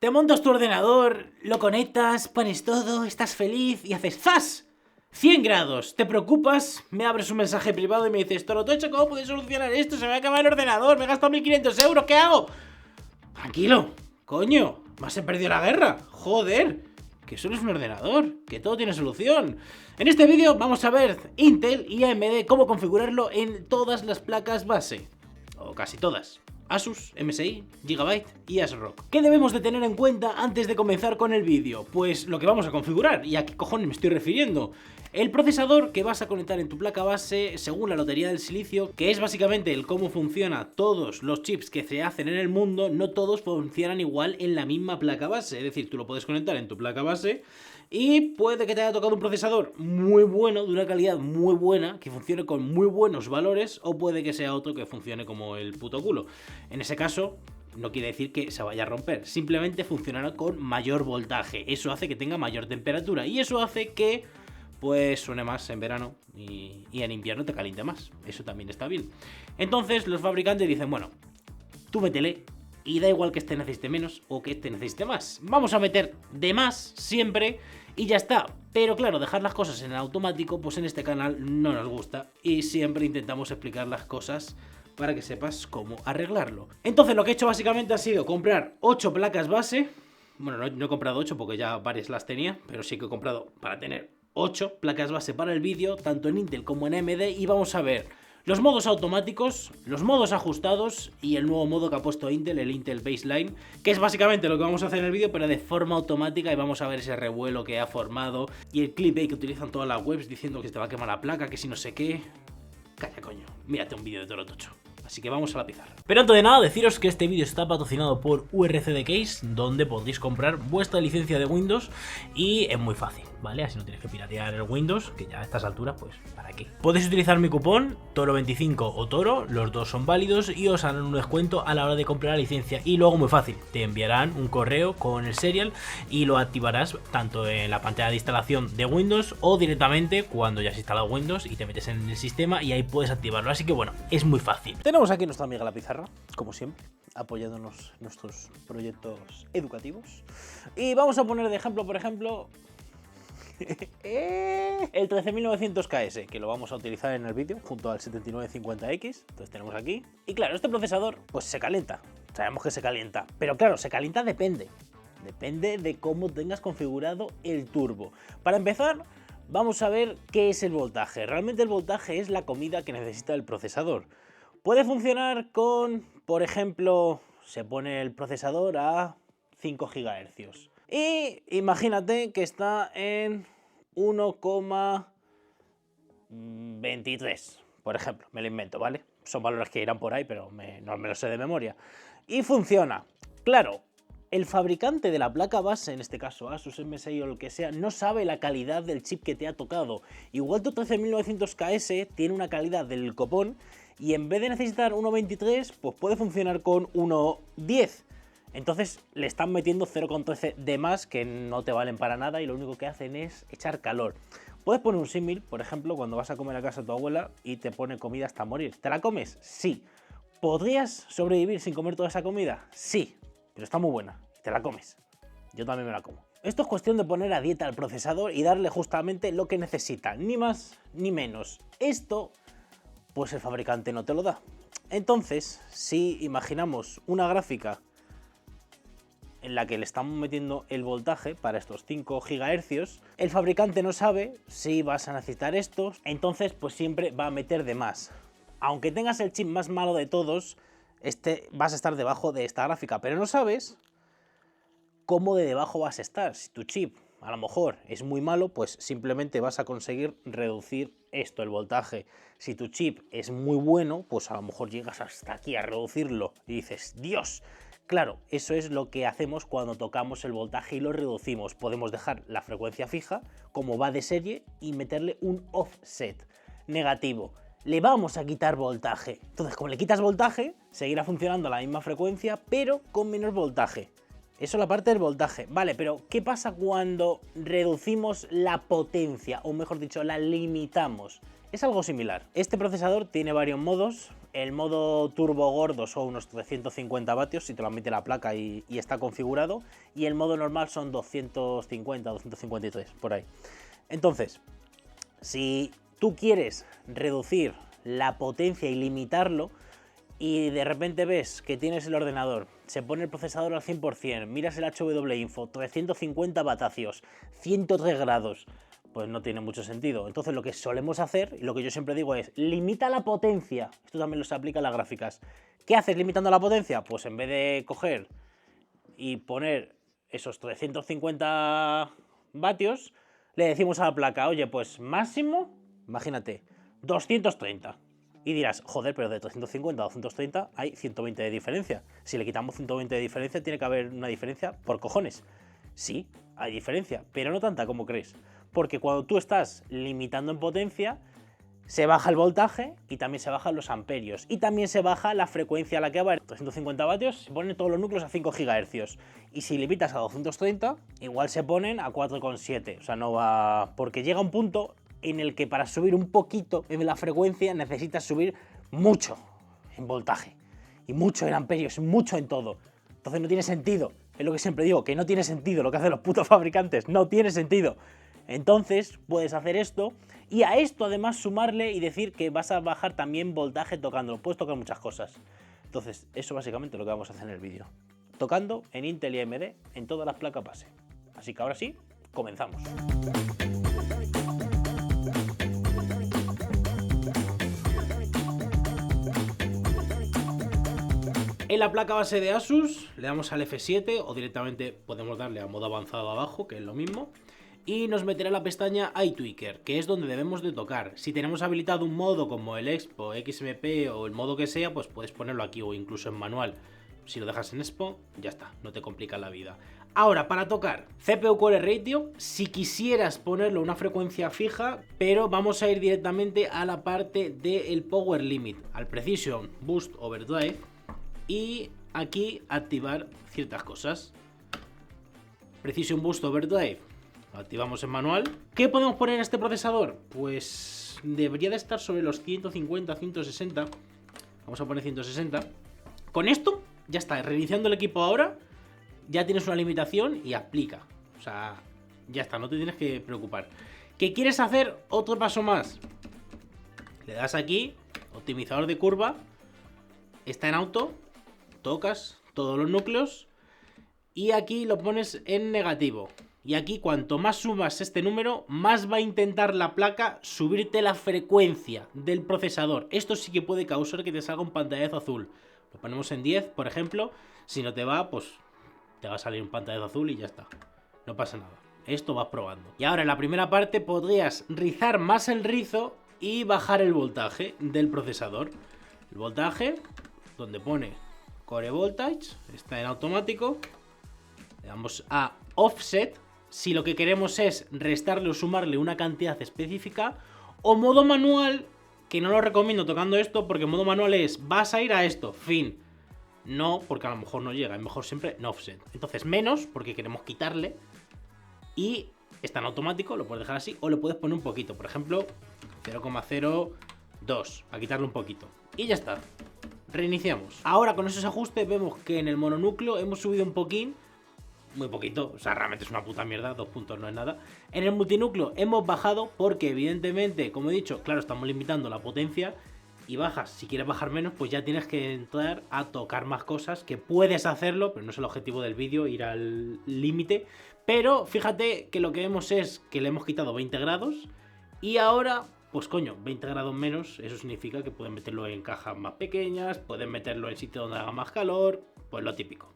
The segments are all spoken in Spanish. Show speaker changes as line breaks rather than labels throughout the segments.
Te montas tu ordenador, lo conectas, pones todo, estás feliz y haces ¡zas! 100 grados, te preocupas, me abres un mensaje privado y me dices: Torotocho, ¿cómo puedes solucionar esto? Se me va a acabar el ordenador, me he gastado 1500 euros, ¿qué hago? Tranquilo, coño, más he perdido la guerra, joder, que solo es un ordenador, que todo tiene solución. En este vídeo vamos a ver Intel y AMD cómo configurarlo en todas las placas base, o casi todas. Asus, MSI, Gigabyte y ASRock. ¿Qué debemos de tener en cuenta antes de comenzar con el vídeo? Pues lo que vamos a configurar, y a qué cojones me estoy refiriendo. El procesador que vas a conectar en tu placa base según la lotería del silicio, que es básicamente el cómo funciona todos los chips que se hacen en el mundo, no todos funcionan igual en la misma placa base. Es decir, tú lo puedes conectar en tu placa base y puede que te haya tocado un procesador muy bueno, de una calidad muy buena, que funcione con muy buenos valores, o puede que sea otro que funcione como el puto culo. En ese caso, no quiere decir que se vaya a romper, simplemente funcionará con mayor voltaje. Eso hace que tenga mayor temperatura y eso hace que pues suene más en verano y en invierno te caliente más. Eso también está bien. Entonces los fabricantes dicen: bueno, tú métele y da igual que este necesite menos o que este necesite más. Vamos a meter de más siempre y ya está. Pero claro, dejar las cosas en automático, pues en este canal no nos gusta y siempre intentamos explicar las cosas para que sepas cómo arreglarlo. Entonces lo que he hecho básicamente ha sido comprar 8 placas base. Bueno, no he comprado 8 porque ya varias las tenía, pero sí que he comprado para tener 8 placas base para el vídeo, tanto en Intel como en AMD, y vamos a ver los modos automáticos, los modos ajustados y el nuevo modo que ha puesto Intel, el Intel Baseline, que es básicamente lo que vamos a hacer en el vídeo, pero de forma automática, y vamos a ver ese revuelo que ha formado y el clickbait que utilizan todas las webs diciendo que se te va a quemar la placa, que si no sé qué. Calla, coño, mírate un vídeo de Torotocho. Así que vamos a la pizarra. Pero antes de nada, deciros que este vídeo está patrocinado por URCD Case, donde podéis comprar vuestra licencia de Windows y es muy fácil, ¿vale? Así no tienes que piratear el Windows, que ya a estas alturas, pues, ¿para qué? Podéis utilizar mi cupón, Toro25 o Toro, los dos son válidos y os harán un descuento a la hora de comprar la licencia. Y luego, muy fácil, te enviarán un correo con el serial y lo activarás tanto en la pantalla de instalación de Windows o directamente cuando ya has instalado Windows y te metes en el sistema y ahí puedes activarlo. Así que bueno, es muy fácil. Tenemos aquí nuestra amiga la pizarra, como siempre, apoyándonos en nuestros proyectos educativos. Y vamos a poner de ejemplo, por ejemplo, el 13900KS, que lo vamos a utilizar en el vídeo junto al 7950X. Entonces tenemos aquí. Y claro, este procesador pues se calienta. Sabemos que se calienta. Pero claro, se calienta depende de cómo tengas configurado el turbo. Para empezar, vamos a ver qué es el voltaje. Realmente el voltaje es la comida que necesita el procesador. Puede funcionar con, por ejemplo, se pone el procesador a 5 GHz. Y imagínate que está en 1,23, por ejemplo, me lo invento, ¿vale? Son valores que irán por ahí, pero no me lo sé de memoria. Y funciona. Claro, el fabricante de la placa base, en este caso Asus, MSI o lo que sea, no sabe la calidad del chip que te ha tocado. Igual tu 13900KS tiene una calidad del copón y en vez de necesitar 1,23, pues puede funcionar con 1,10. Entonces le están metiendo 0,13 de más que no te valen para nada y lo único que hacen es echar calor. Puedes poner un símil, por ejemplo, cuando vas a comer a casa de tu abuela y te pone comida hasta morir. ¿Te la comes? Sí. ¿Podrías sobrevivir sin comer toda esa comida? Sí, pero está muy buena. Te la comes. Yo también me la como. Esto es cuestión de poner a dieta al procesador y darle justamente lo que necesita, ni más ni menos. Esto, pues el fabricante no te lo da. Entonces, si imaginamos una gráfica en la que le estamos metiendo el voltaje para estos 5 GHz, el fabricante no sabe si vas a necesitar estos, entonces pues siempre va a meter de más. Aunque tengas el chip más malo de todos, vas a estar debajo de esta gráfica, pero no sabes cómo de debajo vas a estar. Si tu chip a lo mejor es muy malo, pues simplemente vas a conseguir reducir esto, el voltaje. Si tu chip es muy bueno, pues a lo mejor llegas hasta aquí a reducirlo y dices: ¡Dios! Claro, eso es lo que hacemos cuando tocamos el voltaje y lo reducimos. Podemos dejar la frecuencia fija, como va de serie, y meterle un offset negativo. Le vamos a quitar voltaje. Entonces, como le quitas voltaje, seguirá funcionando a la misma frecuencia, pero con menos voltaje. Eso es la parte del voltaje. Vale, pero ¿qué pasa cuando reducimos la potencia? O mejor dicho, la limitamos. Es algo similar. Este procesador tiene varios modos. El modo turbo gordo son unos 350 vatios si te lo admite la placa y está configurado. Y el modo normal son 250, 253, por ahí. Entonces, si tú quieres reducir la potencia y limitarlo, y de repente ves que tienes el ordenador, se pone el procesador al 100%, miras el HW Info, 350 vatios, 103 grados, pues no tiene mucho sentido. Entonces lo que solemos hacer, y lo que yo siempre digo es, limita la potencia. Esto también lo se aplica a las gráficas. ¿Qué haces limitando la potencia? Pues en vez de coger y poner esos 350 vatios, le decimos a la placa, oye, pues máximo, imagínate, 230. Y dirás, joder, pero de 350 a 230 hay 120 de diferencia. Si le quitamos 120 de diferencia, tiene que haber una diferencia por cojones. Sí, hay diferencia, pero no tanta como crees. Porque cuando tú estás limitando en potencia, se baja el voltaje y también se bajan los amperios. Y también se baja la frecuencia a la que va. 350 vatios se ponen todos los núcleos a 5 GHz. Y si limitas a 230, igual se ponen a 4,7. O sea, no va... Porque llega un punto en el que para subir un poquito en la frecuencia necesitas subir mucho en voltaje y mucho en amperios, mucho en todo. Entonces no tiene sentido. Es lo que siempre digo, que no tiene sentido lo que hacen los putos fabricantes. No tiene sentido. Entonces puedes hacer esto y a esto además sumarle y decir que vas a bajar también voltaje tocándolo. Puedes tocar muchas cosas. Entonces eso básicamente es lo que vamos a hacer en el vídeo. Tocando en Intel y AMD en todas las placas base. Así que ahora sí, comenzamos. En la placa base de Asus le damos al F7 o directamente podemos darle a modo avanzado abajo, que es lo mismo. Y nos meterá la pestaña iTweaker, que es donde debemos de tocar. Si tenemos habilitado un modo como el Expo, XMP o el modo que sea, pues puedes ponerlo aquí o incluso en manual. Si lo dejas en Expo, ya está, no te complica la vida. Ahora, para tocar, CPU Core Ratio, si quisieras ponerlo a una frecuencia fija, pero vamos a ir directamente a la parte del Power Limit, al Precision Boost Overdrive. Y aquí activar ciertas cosas. Precision Boost Overdrive. Lo activamos en manual. ¿Qué podemos poner en este procesador? Pues debería de estar sobre los 150, 160. Vamos a poner 160. Con esto ya está. Reiniciando el equipo ahora, ya tienes una limitación y aplica. O sea, ya está. No te tienes que preocupar. ¿Qué quieres hacer? Otro paso más. Le das aquí, optimizador de curva. Está en auto. Tocas todos los núcleos y aquí lo pones en negativo. Y aquí cuanto más sumas este número, más va a intentar la placa subirte la frecuencia del procesador. Esto sí que puede causar que te salga un pantallazo azul. Lo ponemos en 10, por ejemplo. Si no te va, pues te va a salir un pantallazo azul y ya está. No pasa nada. Esto vas probando. Y ahora en la primera parte podrías rizar más el rizo y bajar el voltaje del procesador. El voltaje, donde pone Core Voltage, está en automático. Le damos a Offset si lo que queremos es restarle o sumarle una cantidad específica. O modo manual, que no lo recomiendo tocando esto, porque modo manual es, vas a ir a esto, fin. No, porque a lo mejor no llega, es mejor siempre en Offset. Entonces menos, porque queremos quitarle. Y está en automático, lo puedes dejar así, o le puedes poner un poquito, por ejemplo 0,02, a quitarle un poquito. Y ya está. Reiniciamos. Ahora con esos ajustes vemos que en el mononúcleo hemos subido un poquín. Muy poquito, o sea, realmente es una puta mierda, 2 puntos no es nada. En el multinúcleo hemos bajado porque evidentemente, como he dicho, claro, estamos limitando la potencia. Y bajas, si quieres bajar menos, pues ya tienes que entrar a tocar más cosas. Que puedes hacerlo, pero no es el objetivo del vídeo, ir al límite. Pero fíjate que lo que vemos es que le hemos quitado 20 grados. Y ahora... pues coño, 20 grados menos, eso significa que pueden meterlo en cajas más pequeñas, pueden meterlo en sitios donde haga más calor, pues lo típico.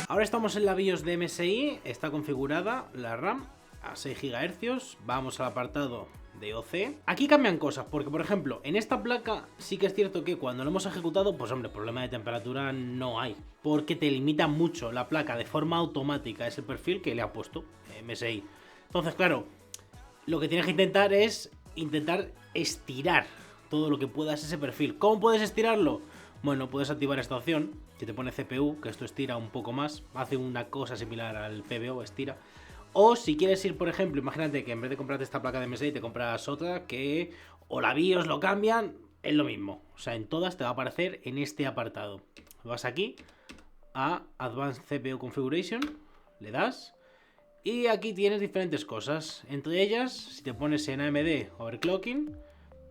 Ahora estamos en la BIOS de MSI, está configurada la RAM a 6 GHz, vamos al apartado de OC. Aquí cambian cosas, porque por ejemplo, en esta placa sí que es cierto que cuando lo hemos ejecutado, pues hombre, problema de temperatura no hay, porque te limita mucho la placa de forma automática ese perfil que le ha puesto MSI. Entonces, claro, lo que tienes que intentar es estirar todo lo que puedas ese perfil. ¿Cómo puedes estirarlo? Bueno, puedes activar esta opción que te pone CPU, que esto estira un poco más, hace una cosa similar al PBO, estira. O si quieres ir, por ejemplo, imagínate que en vez de comprarte esta placa de MSI te compras otra que o la BIOS lo cambian, es lo mismo. O sea, en todas te va a aparecer en este apartado. Vas aquí a Advanced CPU Configuration, le das y aquí tienes diferentes cosas. Entre ellas, si te pones en AMD Overclocking,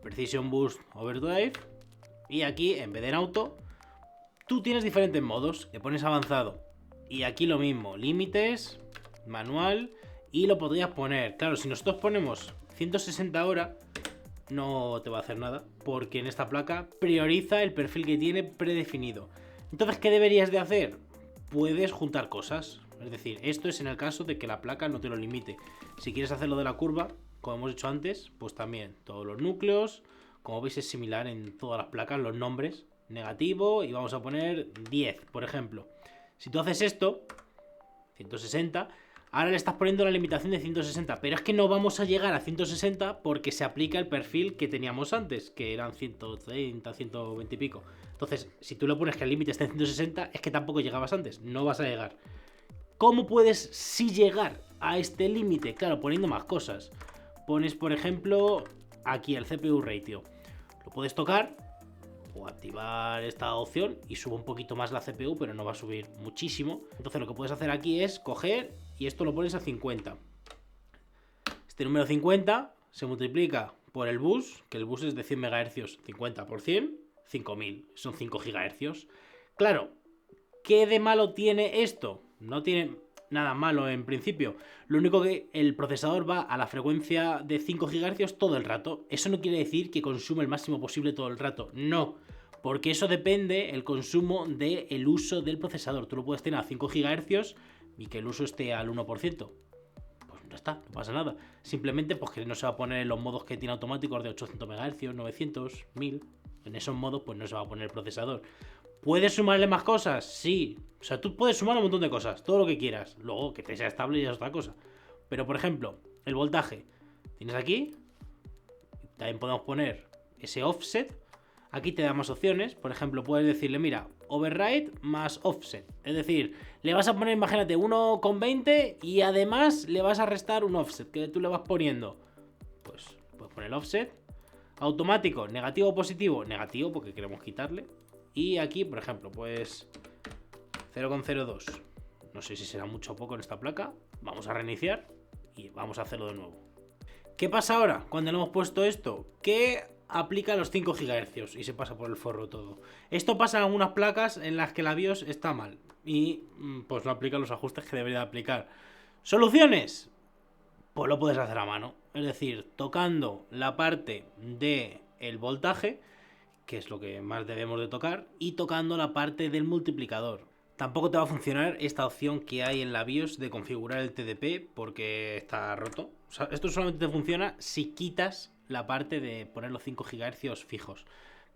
Precision Boost Overdrive, y aquí en vez de en auto, tú tienes diferentes modos. Le pones avanzado y aquí lo mismo, límites, manual, y lo podrías poner. Claro, si nosotros ponemos 160 horas, no te va a hacer nada, porque en esta placa prioriza el perfil que tiene predefinido. Entonces, ¿qué deberías de hacer? Puedes juntar cosas. Es decir, esto es en el caso de que la placa no te lo limite. Si quieres hacerlo de la curva, como hemos hecho antes, pues también todos los núcleos. Como veis es similar en todas las placas, los nombres, negativo, y vamos a poner 10, por ejemplo. Si tú haces esto, 160, ahora le estás poniendo la limitación de 160, pero es que no vamos a llegar a 160 porque se aplica el perfil que teníamos antes, que eran 130, 120 y pico. Entonces, si tú le pones que el límite está en 160, es que tampoco llegabas antes, no vas a llegar. ¿Cómo puedes sí llegar a este límite? Claro, poniendo más cosas. Pones, por ejemplo, aquí el CPU ratio. Lo puedes tocar o activar esta opción y sube un poquito más la CPU, pero no va a subir muchísimo. Entonces lo que puedes hacer aquí es coger y esto lo pones a 50. Este número 50 se multiplica por el bus, que el bus es de 100 MHz, 50 por 100, 5000, son 5 GHz. Claro, ¿qué de malo tiene esto? No tiene nada malo en principio. Lo único que el procesador va a la frecuencia de 5 GHz todo el rato. Eso no quiere decir que consume el máximo posible todo el rato. No, porque eso depende el consumo del uso del procesador. Tú lo puedes tener a 5 GHz y que el uso esté al 1%. Pues ya está, no pasa nada. Simplemente pues que no se va a poner en los modos que tiene automáticos de 800 MHz, 900, 1000. En esos modos pues no se va a poner el procesador. ¿Puedes sumarle más cosas? Sí. O sea, tú puedes sumar un montón de cosas, todo lo que quieras. Luego, que te sea estable ya es otra cosa. Pero, por ejemplo, el voltaje. Tienes aquí. También podemos poner ese offset. Aquí te da más opciones. Por ejemplo, puedes decirle, mira, override más offset. Es decir, le vas a poner, imagínate, 1,20 y además le vas a restar un offset que tú le vas poniendo. Pues puedes poner el offset. Automático, negativo o positivo. Negativo porque queremos quitarle. Y aquí, por ejemplo, pues 0,02. No sé si será mucho o poco en esta placa. Vamos a reiniciar y vamos a hacerlo de nuevo. ¿Qué pasa ahora cuando le hemos puesto esto? Que aplica los 5 GHz y se pasa por el forro todo. Esto pasa en algunas placas en las que la BIOS está mal y pues no aplica los ajustes que debería aplicar. ¿Soluciones? Pues lo puedes hacer a mano. Es decir, tocando la parte del voltaje, que es lo que más debemos de tocar, y tocando la parte del multiplicador. Tampoco te va a funcionar esta opción que hay en la BIOS de configurar el TDP porque está roto. O sea, esto solamente te funciona si quitas la parte de poner los 5 GHz fijos.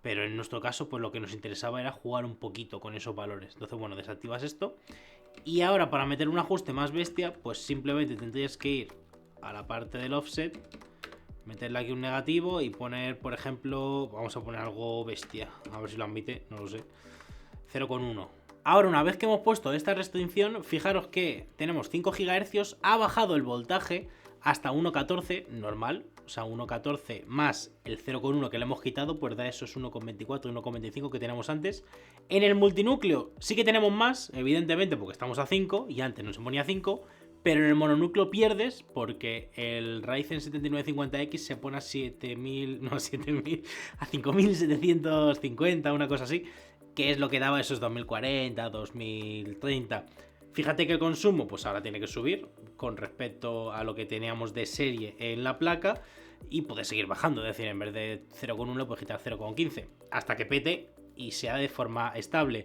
Pero en nuestro caso, pues lo que nos interesaba era jugar un poquito con esos valores. Entonces, bueno, desactivas esto. Y ahora para meter un ajuste más bestia, pues simplemente tendrías que ir a la parte del offset, meterle aquí un negativo y poner, por ejemplo, vamos a poner algo bestia, a ver si lo admite, no lo sé, 0,1. Ahora, una vez que hemos puesto esta restricción, fijaros que tenemos 5 GHz, ha bajado el voltaje hasta 1,14 normal, o sea, 1,14 más el 0,1 que le hemos quitado, pues da esos 1,24, 1,25 que teníamos antes. En el multinúcleo sí que tenemos más, evidentemente, porque estamos a 5 y antes no se ponía 5, pero en el mononúcleo pierdes porque el Ryzen 7950X se pone a 7000, no a 7000, a 5750, una cosa así, que es lo que daba esos 2040, 2030. Fíjate que el consumo, pues ahora tiene que subir con respecto a lo que teníamos de serie en la placa y puede seguir bajando, es decir, en vez de 0,1 puedes quitar 0,15 hasta que pete y sea de forma estable.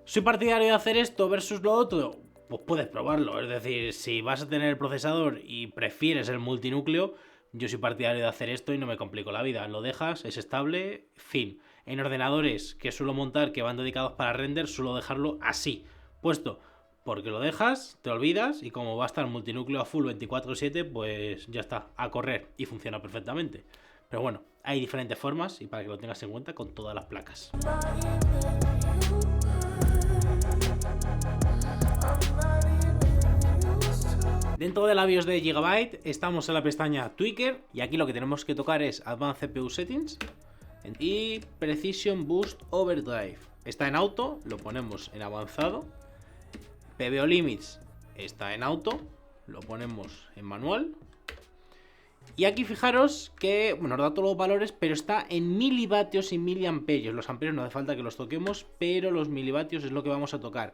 ¿Soy partidario de hacer esto versus lo otro? Pues puedes probarlo, es decir, si vas a tener el procesador y prefieres el multinúcleo, yo soy partidario de hacer esto y no me complico la vida. Lo dejas, es estable, fin. En ordenadores que suelo montar que van dedicados para render, suelo dejarlo así, puesto, porque lo dejas, te olvidas y como va a estar multinúcleo a full 24/7, pues ya está, a correr y funciona perfectamente. Pero bueno, hay diferentes formas y para que lo tengas en cuenta con todas las placas. Dentro de la BIOS de Gigabyte estamos en la pestaña Tweaker y aquí lo que tenemos que tocar es Advanced CPU Settings y Precision Boost Overdrive. Está en auto, lo ponemos en avanzado. PBO Limits está en auto, lo ponemos en manual. Y aquí fijaros que, bueno, nos da todos los valores, pero está en milivatios y miliamperios. Los amperios no hace falta que los toquemos, pero los milivatios es lo que vamos a tocar.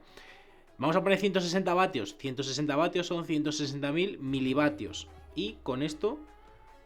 Vamos a poner 160 vatios. 160 vatios son 160.000 milivatios. Y con esto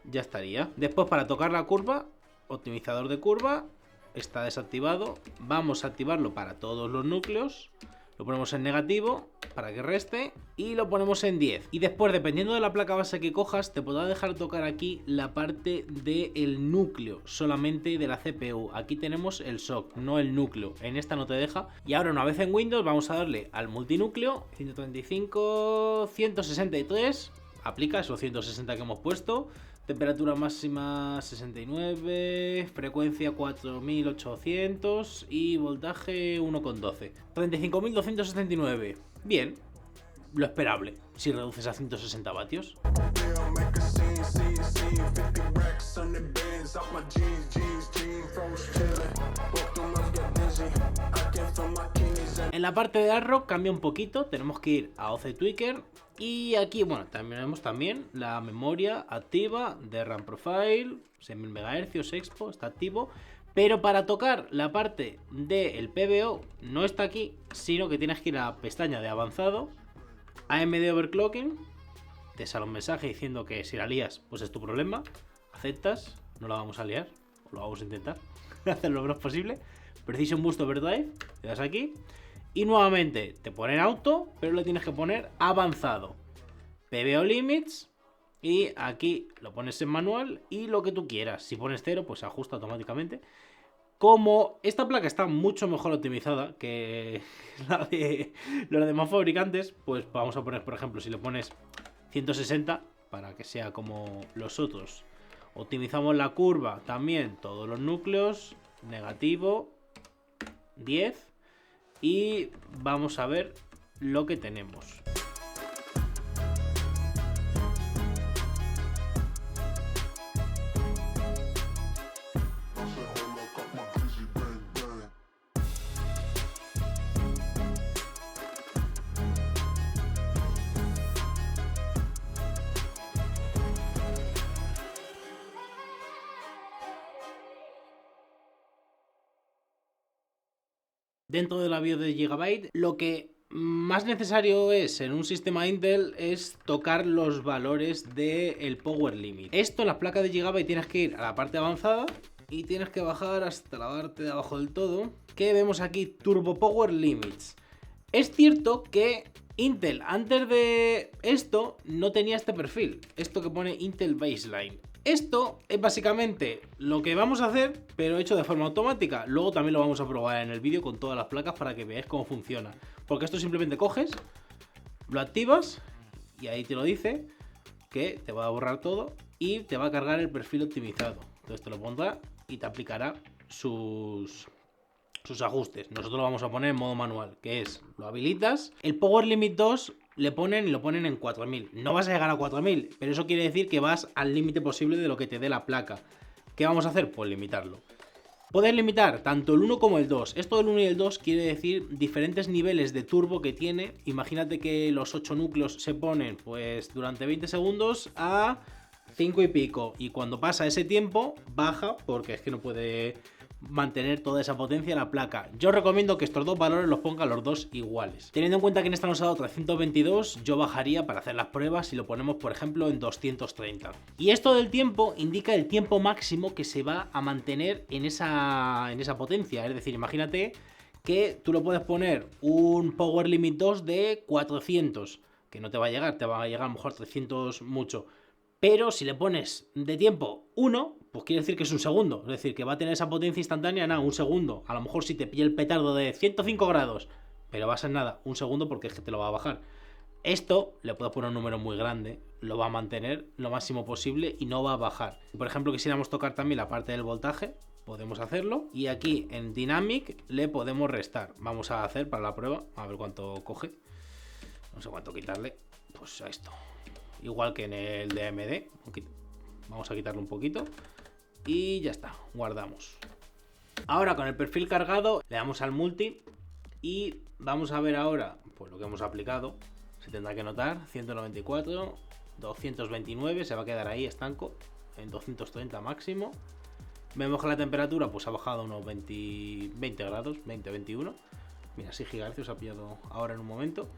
ya estaría. Después, para tocar la curva, optimizador de curva está desactivado. Vamos a activarlo para todos los núcleos. Lo ponemos en negativo para que reste y lo ponemos en 10. Y después, dependiendo de la placa base que cojas, te podrá dejar tocar aquí la parte del núcleo, solamente de la CPU. Aquí tenemos el SOC, no el núcleo. En esta no te deja. Y ahora, una vez en Windows, vamos a darle al multinúcleo, 135, 163. Aplica esos 160 que hemos puesto. Temperatura máxima 69, frecuencia 4800 y voltaje 1,12. 35.279. Bien, lo esperable si reduces a 160 vatios. En la parte de ARROC cambia un poquito, tenemos que ir a OC Tweaker y aquí, bueno, tenemos también la memoria activa de RAM Profile, 6000 MHz, Expo, está activo, pero para tocar la parte del PBO no está aquí, sino que tienes que ir a la pestaña de avanzado, AMD Overclocking, te sale un mensaje diciendo que si la lías, pues es tu problema, aceptas, no la vamos a liar, o lo vamos a intentar hacer lo menos posible. Precision Boost Overdrive, le das aquí y nuevamente te pone en auto, pero lo tienes que poner avanzado. PBO Limits y aquí lo pones en manual y lo que tú quieras. Si pones 0, pues se ajusta automáticamente. Como esta placa está mucho mejor optimizada que la de los demás fabricantes, pues vamos a poner, por ejemplo, si le pones 160 para que sea como los otros. Optimizamos la curva también, todos los núcleos, negativo, 10 y vamos a ver lo que tenemos. Dentro de la BIOS de Gigabyte, lo que más necesario es en un sistema Intel es tocar los valores del Power Limit. Esto en las placas de Gigabyte tienes que ir a la parte avanzada y tienes que bajar hasta la parte de abajo del todo, que vemos aquí Turbo Power Limits. Es cierto que Intel antes de esto no tenía este perfil, esto que pone Intel Baseline. Esto es básicamente lo que vamos a hacer, pero hecho de forma automática. Luego también lo vamos a probar en el vídeo con todas las placas para que veáis cómo funciona. Porque esto simplemente coges, lo activas y ahí te lo dice que te va a borrar todo y te va a cargar el perfil optimizado. Entonces te lo pondrá y te aplicará sus ajustes. Nosotros lo vamos a poner en modo manual, que es, lo habilitas. El Power Limit 2 lo ponen en 4000. No vas a llegar a 4000, pero eso quiere decir que vas al límite posible de lo que te dé la placa. ¿Qué vamos a hacer? Pues limitarlo. Puedes limitar tanto el 1 como el 2. Esto del 1 y el 2 quiere decir diferentes niveles de turbo que tiene. Imagínate que los 8 núcleos se ponen pues durante 20 segundos a 5 y pico. Y cuando pasa ese tiempo, baja porque es que no puede mantener toda esa potencia en la placa. Yo recomiendo que estos dos valores los ponga los dos iguales. Teniendo en cuenta que en esta nos ha dado 322, yo bajaría para hacer las pruebas y lo ponemos, por ejemplo, en 230. Y esto del tiempo indica el tiempo máximo que se va a mantener en esa potencia. Es decir, imagínate que tú lo puedes poner un Power Limit 2 de 400, que no te va a llegar, te va a llegar a lo mejor 300 mucho. Pero si le pones de tiempo 1, pues quiere decir que es un segundo. Es decir, que va a tener esa potencia instantánea, nada, un segundo. A lo mejor si te pilla el petardo de 105 grados, pero va a ser nada, un segundo porque es que te lo va a bajar. Esto le puedo poner un número muy grande, lo va a mantener lo máximo posible y no va a bajar. Por ejemplo, quisiéramos tocar también la parte del voltaje, podemos hacerlo. Y aquí en Dynamic le podemos restar. Vamos a hacer para la prueba, a ver cuánto coge. No sé cuánto quitarle. Pues a esto. Igual que en el de AMD. Vamos a quitarle un poquito. Y ya está, guardamos. Ahora con el perfil cargado le damos al multi. Y vamos a ver ahora pues lo que hemos aplicado. Se tendrá que notar, 194, 229, se va a quedar ahí estanco, en 230 máximo. Vemos que la temperatura pues ha bajado a unos 20 grados, 20-21. Mira, 6 GHz ha pillado ahora en un momento.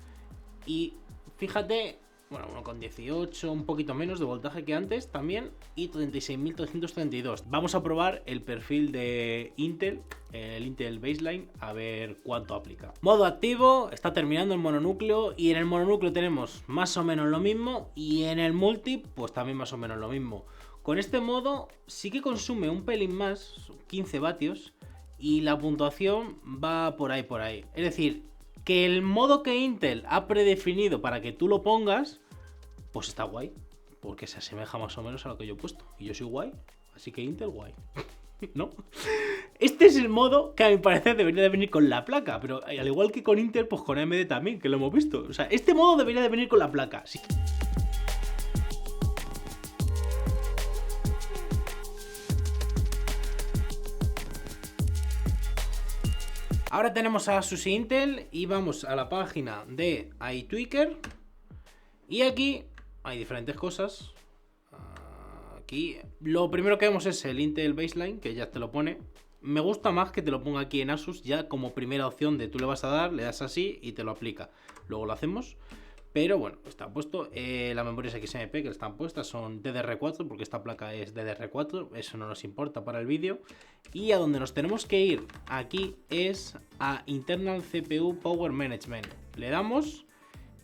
Y fíjate, bueno, 1,18, un poquito menos de voltaje que antes también. Y 36.332. Vamos a probar el perfil de Intel, el Intel Baseline, a ver cuánto aplica. Modo activo, está terminando el mononúcleo. Y en el mononúcleo tenemos más o menos lo mismo. Y en el multi, pues también más o menos lo mismo. Con este modo sí que consume un pelín más, 15 vatios. Y la puntuación va por ahí, por ahí. Es decir, que el modo que Intel ha predefinido para que tú lo pongas, pues está guay, porque se asemeja más o menos a lo que yo he puesto. Y yo soy guay, así que Intel guay. ¿No? Este es el modo que a mi parecer debería de venir con la placa, pero al igual que con Intel, pues con AMD también, que lo hemos visto. O sea, este modo debería de venir con la placa. Sí. Ahora tenemos a Asus y Intel y vamos a la página de iTweaker. Y aquí hay diferentes cosas. Aquí lo primero que vemos es el Intel Baseline, que ya te lo pone. Me gusta más que te lo ponga aquí en Asus ya como primera opción de tú le vas a dar, le das así y te lo aplica. Luego lo hacemos. Pero bueno, está puesto. Las memorias XMP que están puestas son DDR4, porque esta placa es DDR4. Eso no nos importa para el vídeo. Y a donde nos tenemos que ir aquí es a Internal CPU Power Management. Le damos.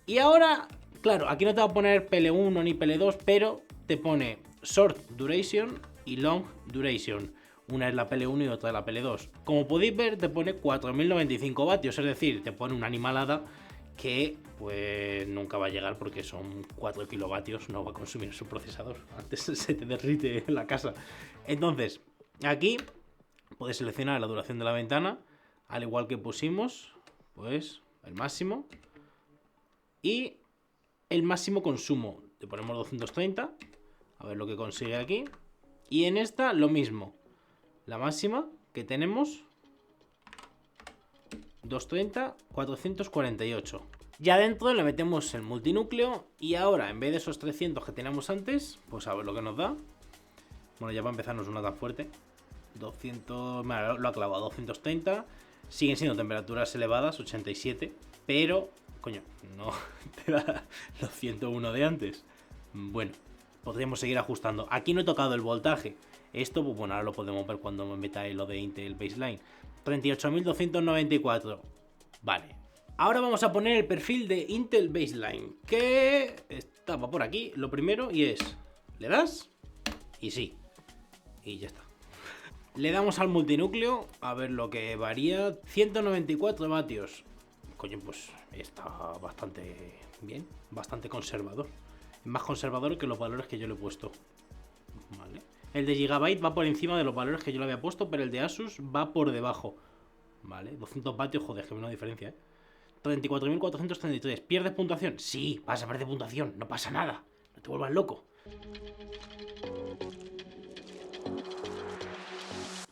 Y ahora, claro, aquí no te va a poner PL1 ni PL2, pero te pone Short Duration y Long Duration. Una es la PL1 y otra es la PL2. Como podéis ver, te pone 4095 vatios, es decir, te pone una animalada que pues nunca va a llegar porque son 4 kilovatios, no va a consumir su procesador. Antes se te derrite en la casa. Entonces, aquí puedes seleccionar la duración de la ventana, al igual que pusimos, pues el máximo y el máximo consumo. Le ponemos 230, a ver lo que consigue aquí. Y en esta lo mismo, la máxima que tenemos 230, 448. Ya dentro le metemos el multinúcleo y ahora en vez de esos 300 que teníamos antes, pues a ver lo que nos da. Bueno, ya para empezar no suena tan fuerte. 200, mira, lo ha clavado, 230. Siguen siendo temperaturas elevadas, 87, pero, coño, no te da los 101 de antes. Bueno, podríamos seguir ajustando. Aquí no he tocado el voltaje. Esto, pues bueno, ahora lo podemos ver cuando me meta en lo de Intel Baseline. 38.294. Vale. Ahora vamos a poner el perfil de Intel Baseline, que estaba por aquí, lo primero, y es, le das, y sí, y ya está. Le damos al multinúcleo, a ver lo que varía, 194 vatios. Coño, pues está bastante bien, bastante conservador. Más conservador que los valores que yo le he puesto. Vale. El de Gigabyte va por encima de los valores que yo le había puesto, pero el de Asus va por debajo. Vale, 200 vatios, joder, que hay una diferencia, 34.433. ¿Pierdes puntuación? Sí, vas a perder puntuación, no pasa nada. No te vuelvas loco.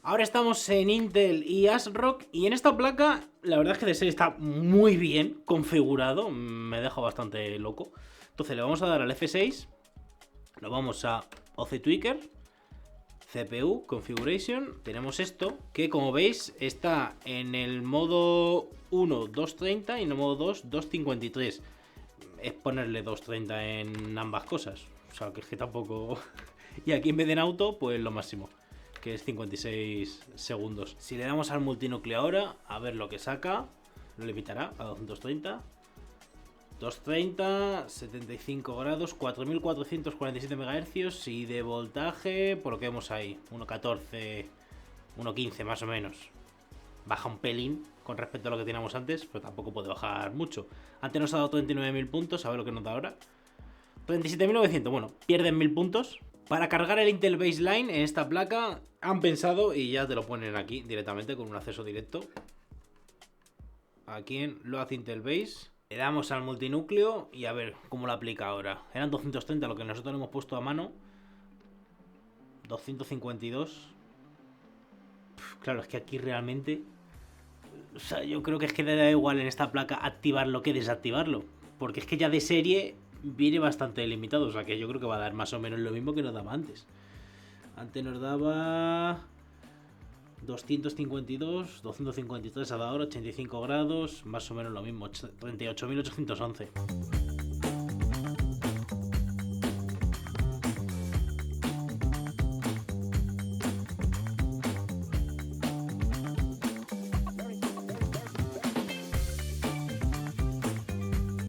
Ahora estamos en Intel y ASRock. Y en esta placa, la verdad es que de serie está muy bien configurado. Me deja bastante loco. Entonces le vamos a dar al F6. Lo vamos a OC-Tweaker. CPU, Configuration. Tenemos esto, que como veis está en el modo 1, 230 y en el modo 2, 253. Es ponerle 230 en ambas cosas. O sea, que es que tampoco... Y aquí en vez de en auto, pues lo máximo, que es 56 segundos. Si le damos al multinúcleo ahora, a ver lo que saca, lo limitará a 230. 230, 75 grados, 4447 MHz y de voltaje, por lo que vemos ahí, 1.14, 1.15 más o menos. baja un pelín con respecto a lo que teníamos antes, pero tampoco puede bajar mucho. Antes nos ha dado 39.000 puntos, a ver lo que nos da ahora. 37.900, bueno, pierden 1.000 puntos. Para cargar el Intel Baseline en esta placa han pensado, y ya te lo ponen aquí directamente con un acceso directo. Aquí en Load Intel Base. Le damos al multinúcleo y a ver cómo lo aplica ahora. Eran 230 lo que nosotros le hemos puesto a mano. 252. Claro, es que aquí realmente... O sea, yo creo que es que le da igual en esta placa activarlo que desactivarlo. Porque es que ya de serie viene bastante limitado. O sea, que yo creo que va a dar más o menos lo mismo que nos daba antes. Antes nos daba 252, 253 a la hora, 85 grados, más o menos lo mismo, 38.811.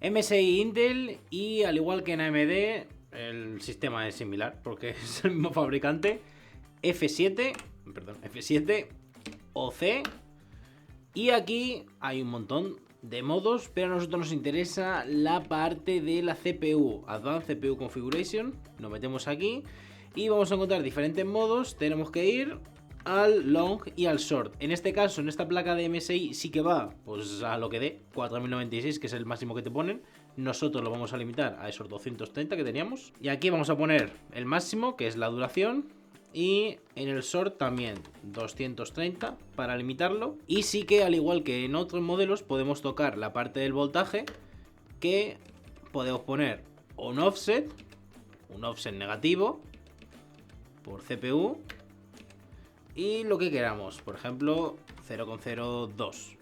MSI Intel y al igual que en AMD el sistema es similar porque es el mismo fabricante. F7 OC y aquí hay un montón de modos, pero a nosotros nos interesa la parte de la CPU, Advanced CPU Configuration. Nos metemos aquí y vamos a encontrar diferentes modos. Tenemos que ir al long y al short. En este caso, en esta placa de MSI sí que va pues a lo que dé, 4096, que es el máximo que te ponen. Nosotros lo vamos a limitar a esos 230 que teníamos. Y aquí vamos a poner el máximo, que es la duración. Y en el short también 230 para limitarlo. Y sí que al igual que en otros modelos podemos tocar la parte del voltaje, que podemos poner un offset negativo por CPU. Y lo que queramos, por ejemplo 0,02.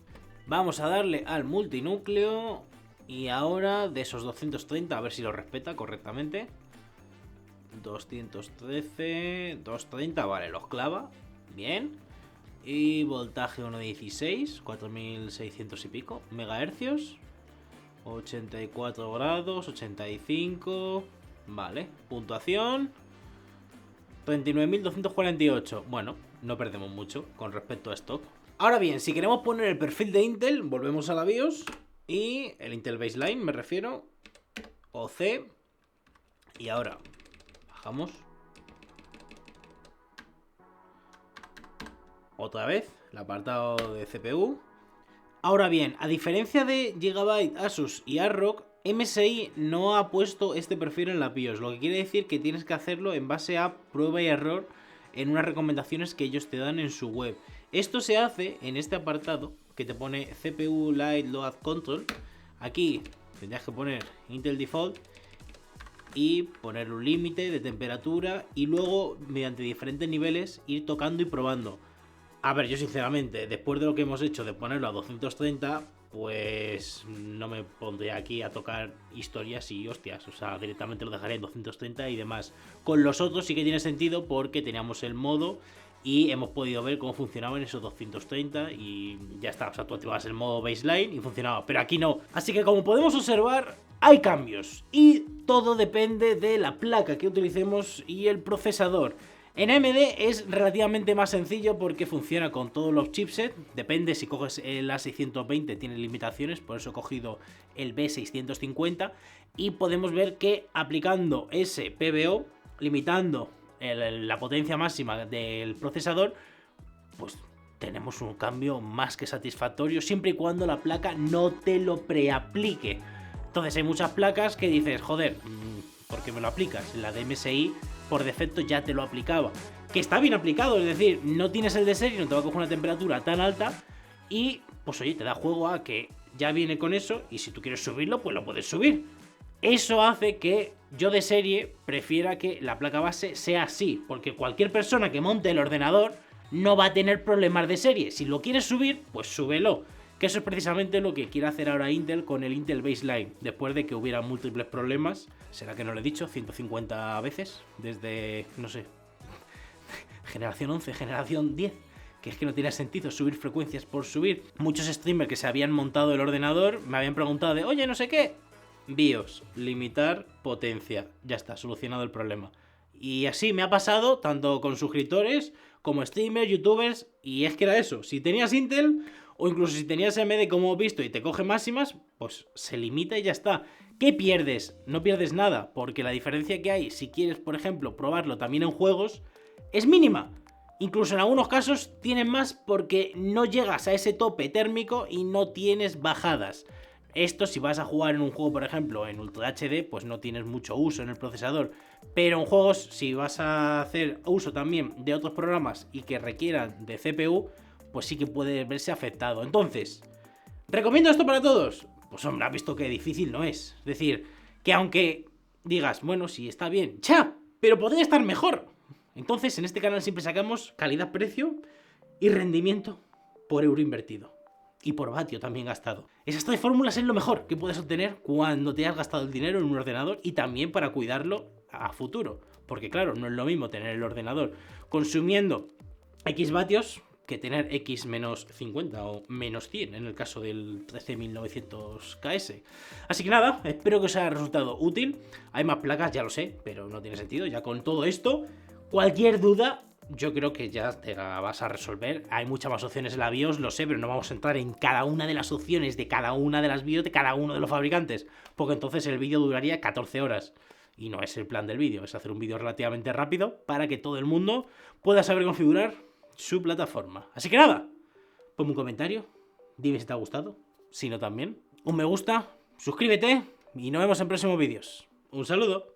Vamos a darle al multinúcleo. Y ahora de esos 230, a ver si lo respeta correctamente. 213, 230, vale, los clava. Bien. Y voltaje 1.16, 4600 y pico megahercios. 84 grados, 85. Vale, puntuación 39.248. Bueno, no perdemos mucho con respecto a stock. Ahora bien, si queremos poner el perfil de Intel, volvemos a la BIOS. Y el Intel Baseline, me refiero. OC. Y ahora bajamos. Otra vez, el apartado de CPU. Ahora bien, a diferencia de Gigabyte, Asus y ARROC, MSI no ha puesto este perfil en la BIOS. Lo que quiere decir que tienes que hacerlo en base a prueba y error en unas recomendaciones que ellos te dan en su web. Esto se hace en este apartado que te pone CPU Light Load Control. Aquí tendrías que poner Intel Default y poner un límite de temperatura y luego mediante diferentes niveles ir tocando y probando. A ver, yo sinceramente, después de lo que hemos hecho de ponerlo a 230, pues no me pondría aquí a tocar historias y hostias. O sea, directamente lo dejaría en 230 y demás. Con los otros sí que tiene sentido porque teníamos el modo y hemos podido ver cómo funcionaba en esos 230 y ya está. O sea, tú activabas el modo baseline y funcionaba, pero aquí no. Así que como podemos observar, hay cambios y todo depende de la placa que utilicemos y el procesador. En AMD es relativamente más sencillo porque funciona con todos los chipsets. Depende, si coges el A620 tiene limitaciones, por eso he cogido el B650. Y podemos ver que aplicando ese PBO, limitando la potencia máxima del procesador, pues tenemos un cambio más que satisfactorio siempre y cuando la placa no te lo preaplique. Entonces hay muchas placas que dices, joder, ¿por qué me lo aplicas? La de MSI por defecto ya te lo aplicaba, que está bien aplicado, es decir, no tienes el de serie, no te va a coger una temperatura tan alta y pues oye, te da juego a que ya viene con eso y si tú quieres subirlo, pues lo puedes subir. Eso hace que yo de serie prefiera que la placa base sea así, porque cualquier persona que monte el ordenador no va a tener problemas de serie. Si lo quieres subir, pues súbelo. Que eso es precisamente lo que quiere hacer ahora Intel con el Intel Baseline. Después de que hubiera múltiples problemas, será que no lo he dicho 150 veces, desde, no sé, generación 11, generación 10, que es que no tiene sentido subir frecuencias por subir. Muchos streamers que se habían montado el ordenador me habían preguntado de, oye, no sé qué, BIOS, limitar potencia, ya está, solucionado el problema. Y así me ha pasado tanto con suscriptores como streamers, youtubers, y es que era eso. Si tenías Intel o incluso si tenías AMD como he visto y te coge máximas, pues se limita y ya está. ¿Qué pierdes? No pierdes nada, porque la diferencia que hay si quieres, por ejemplo, probarlo también en juegos es mínima. Incluso en algunos casos tienen más porque no llegas a ese tope térmico y no tienes bajadas. Esto si vas a jugar en un juego, por ejemplo, en Ultra HD, pues no tienes mucho uso en el procesador. Pero en juegos, si vas a hacer uso también de otros programas y que requieran de CPU, pues sí que puede verse afectado. Entonces, ¿recomiendo esto para todos? Pues hombre, has visto que difícil no es. Es decir, que aunque digas, bueno, sí está bien, ¡cha! Pero podría estar mejor. Entonces, en este canal siempre sacamos calidad-precio y rendimiento por euro invertido. Y por vatio también gastado. Esas tres fórmulas es lo mejor que puedes obtener cuando te has gastado el dinero en un ordenador y también para cuidarlo a futuro. Porque claro, no es lo mismo tener el ordenador consumiendo X vatios que tener X menos 50 o menos 100 en el caso del 13900 KS. Así que nada, espero que os haya resultado útil. Hay más placas, ya lo sé, pero no tiene sentido. Ya con todo esto, cualquier duda yo creo que ya te la vas a resolver. Hay muchas más opciones en la BIOS, lo sé, pero no vamos a entrar en cada una de las opciones de cada una de las BIOS de cada uno de los fabricantes, porque entonces el vídeo duraría 14 horas. Y no es el plan del vídeo, es hacer un vídeo relativamente rápido para que todo el mundo pueda saber configurar su plataforma. Así que nada, ponme un comentario, dime si te ha gustado, si no también, un me gusta, suscríbete y nos vemos en próximos vídeos. Un saludo.